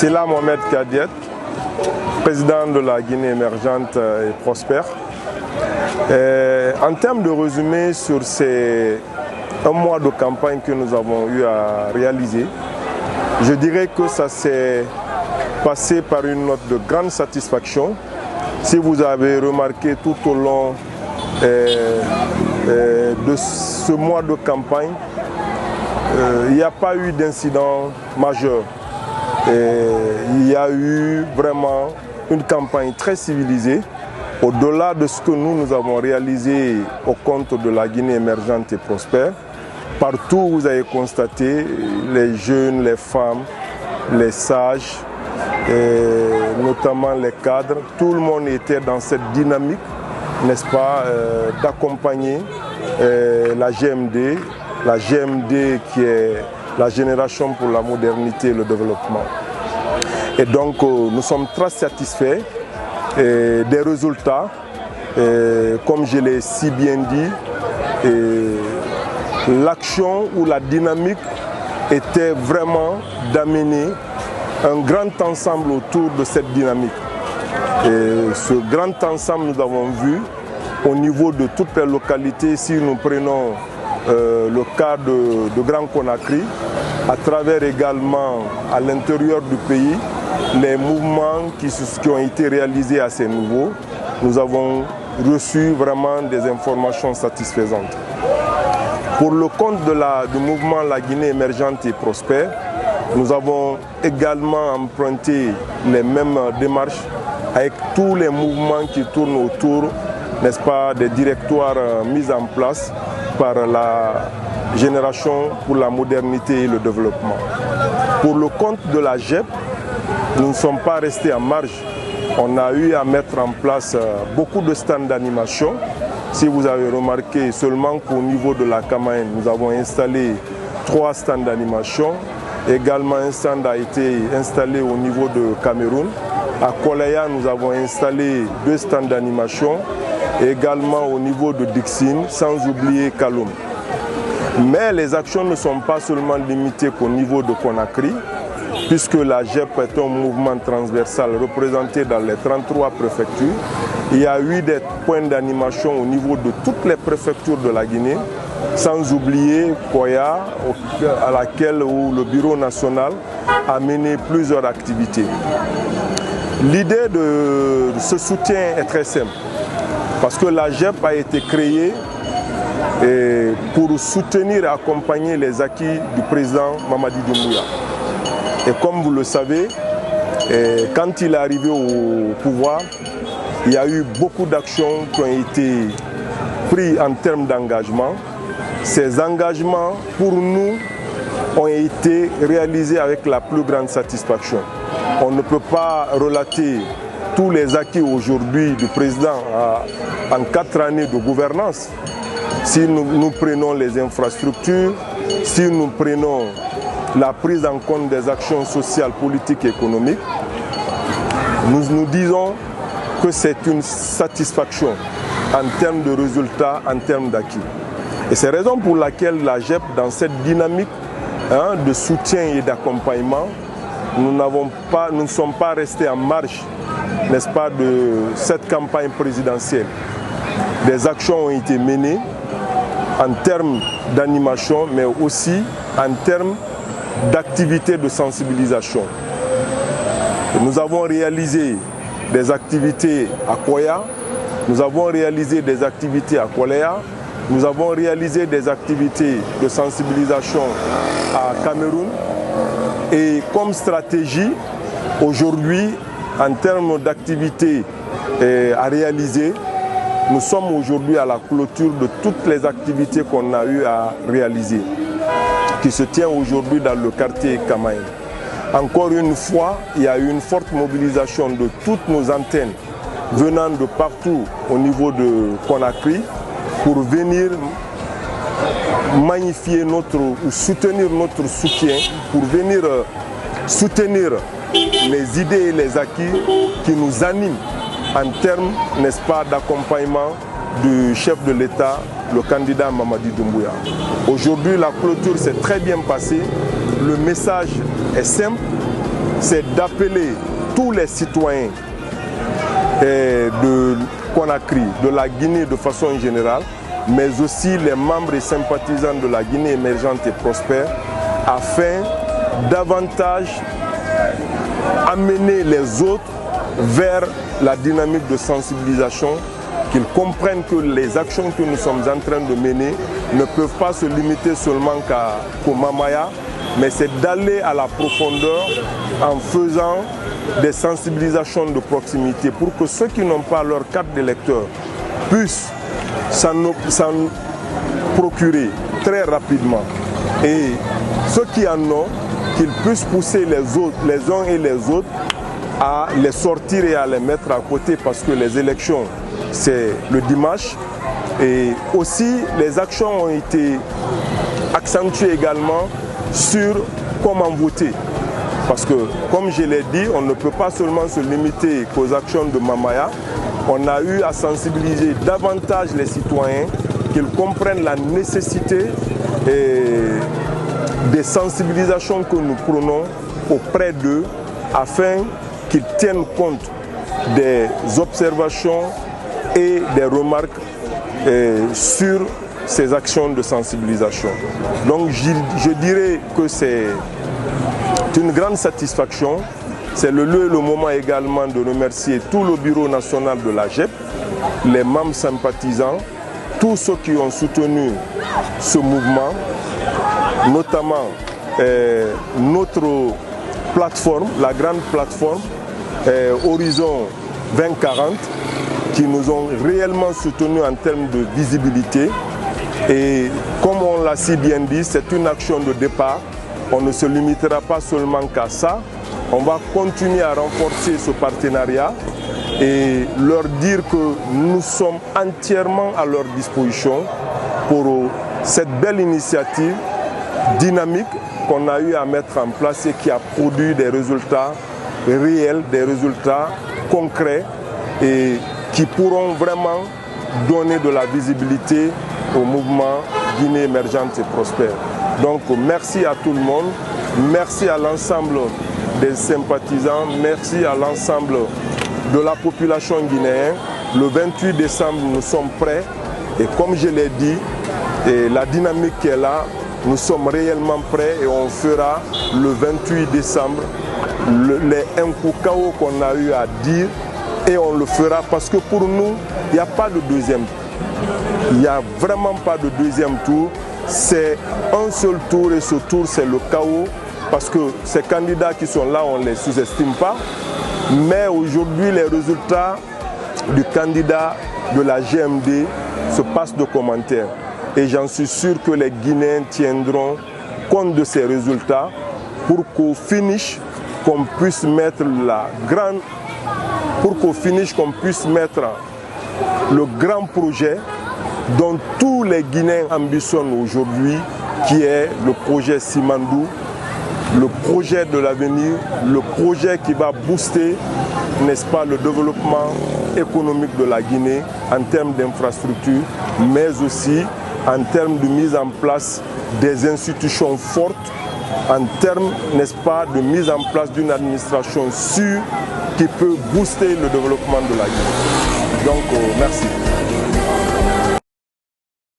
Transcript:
C'est là Mohamed Kadiet, président de la Guinée émergente et prospère. En termes de résumé sur ces un mois de campagne que nous avons eu à réaliser, je dirais que ça s'est passé par une note de grande satisfaction. Si vous avez remarqué tout au long de ce mois de campagne, il n'y a pas eu d'incident majeur. Il y a eu vraiment une campagne très civilisée. Au-delà de ce que nous avons réalisé au compte de la Guinée émergente et prospère, partout vous avez constaté les jeunes, les femmes, les sages, notamment les cadres, tout le monde était dans cette dynamique, n'est-ce pas, d'accompagner la GMD qui est la génération pour la modernité et le développement. Et donc nous sommes très satisfaits des résultats, comme je l'ai si bien dit, l'action ou la dynamique était vraiment d'amener un grand ensemble autour de cette dynamique. Et ce grand ensemble, nous avons vu au niveau de toutes les localités, si nous prenons le cas de Grand Conakry, à travers également à l'intérieur du pays, les mouvements qui ont été réalisés à ces niveaux, nous avons reçu vraiment des informations satisfaisantes. Pour le compte du mouvement La Guinée émergente et prospère, nous avons également emprunté les mêmes démarches avec tous les mouvements qui tournent autour, n'est-ce pas, des directoires mis en place par la génération pour la modernité et le développement. Pour le compte de la GEP, nous ne sommes pas restés en marge. On a eu à mettre en place beaucoup de stands d'animation. Si vous avez remarqué, seulement qu'au niveau de la Camaïenne, nous avons installé 3 stands d'animation. Également, un stand a été installé au niveau de Cameroun. À Kolaya, nous avons installé 2 stands d'animation. Également au niveau de Dixine, sans oublier Kaloum. Mais les actions ne sont pas seulement limitées qu'au niveau de Conakry, puisque la GEP est un mouvement transversal représenté dans les 33 préfectures. Il y a eu des points d'animation au niveau de toutes les préfectures de la Guinée, sans oublier Koya, à laquelle où le Bureau national a mené plusieurs activités. L'idée de ce soutien est très simple, parce que la GEP a été créée pour soutenir et accompagner les acquis du président Mamadi Doumbouya. Et comme vous le savez, quand il est arrivé au pouvoir, il y a eu beaucoup d'actions qui ont été prises en termes d'engagement. Ces engagements, pour nous, ont été réalisés avec la plus grande satisfaction. On ne peut pas relater tous les acquis aujourd'hui du président en 4 années de gouvernance. Si nous prenons les infrastructures, si nous prenons la prise en compte des actions sociales, politiques et économiques, nous disons que c'est une satisfaction en termes de résultats, en termes d'acquis. Et c'est la raison pour laquelle la GEP, dans cette dynamique de soutien et d'accompagnement, nous ne sommes pas restés en marge, n'est-ce pas, de cette campagne présidentielle. Des actions ont été menées en termes d'animation, mais aussi en termes d'activités de sensibilisation. Nous avons réalisé des activités à Koya, nous avons réalisé des activités à Kolaya, nous avons réalisé des activités de sensibilisation à Cameroun. Et comme stratégie, aujourd'hui, en termes d'activités à réaliser, nous sommes aujourd'hui à la clôture de toutes les activités qu'on a eu à réaliser, qui se tient aujourd'hui dans le quartier Kamaïen. Encore une fois, il y a eu une forte mobilisation de toutes nos antennes venant de partout au niveau de Conakry pour venir magnifier ou soutenir notre soutien, pour venir soutenir les idées et les acquis qui nous animent en termes, n'est-ce pas, d'accompagnement du chef de l'État, le candidat Mamadi Doumbouya. Aujourd'hui, la clôture s'est très bien passée. Le message est simple. c'est d'appeler tous les citoyens de Conakry, de la Guinée de façon générale, mais aussi les membres et sympathisants de la Guinée émergente et prospère, afin davantage amener les autres vers la dynamique de sensibilisation, qu'ils comprennent que les actions que nous sommes en train de mener ne peuvent pas se limiter seulement qu'au Mamaya, mais c'est d'aller à la profondeur en faisant des sensibilisations de proximité pour que ceux qui n'ont pas leur carte d'électeur puissent s'en procurer très rapidement, et ceux qui en ont, qu'ils puissent pousser les autres, les uns et les autres, à les sortir et à les mettre à côté, parce que les élections, c'est le dimanche. Et aussi, les actions ont été accentuées également sur comment voter. Parce que, comme je l'ai dit, on ne peut pas seulement se limiter qu'aux actions de Mamaya. On a eu à sensibiliser davantage les citoyens, qu'ils comprennent la nécessité des sensibilisations que nous prenons auprès d'eux, afin qu'ils tiennent compte des observations et des remarques sur ces actions de sensibilisation. Donc je dirais que c'est une grande satisfaction. C'est le lieu et le moment également de remercier tout le bureau national de la GEP, les membres sympathisants, tous ceux qui ont soutenu ce mouvement, notamment notre plateforme, la grande plateforme Horizon 2040, qui nous ont réellement soutenus en termes de visibilité. Et comme on l'a si bien dit, c'est une action de départ. On ne se limitera pas seulement qu'à ça. On va continuer à renforcer ce partenariat et leur dire que nous sommes entièrement à leur disposition pour cette belle initiative dynamique qu'on a eu à mettre en place et qui a produit des résultats réels, des résultats concrets et qui pourront vraiment donner de la visibilité au mouvement Guinée émergente et prospère. Donc merci à tout le monde, merci à l'ensemble des sympathisants, merci à l'ensemble de la population guinéenne. Le 28 décembre, nous sommes prêts et comme je l'ai dit, la dynamique qui est là, nous sommes réellement prêts et on fera le 28 décembre les Nkukao qu'on a eu à dire, et on le fera parce que pour nous, il n'y a pas de deuxième tour. Il n'y a vraiment pas de deuxième tour. C'est un seul tour et ce tour, c'est le chaos parce que ces candidats qui sont là, on ne les sous-estime pas. Mais aujourd'hui, les résultats du candidat de la GMD se passent de commentaires. Et j'en suis sûr que les Guinéens tiendront compte de ces résultats pour qu'au finish, qu'on puisse mettre le grand projet dont tous les Guinéens ambitionnent aujourd'hui, qui est le projet Simandou, le projet de l'avenir, le projet qui va booster, n'est-ce pas, le développement économique de la Guinée en termes d'infrastructures, mais aussi en termes de mise en place des institutions fortes, en termes, n'est-ce pas, de mise en place d'une administration sûre qui peut booster le développement de la Guinée. Donc, merci.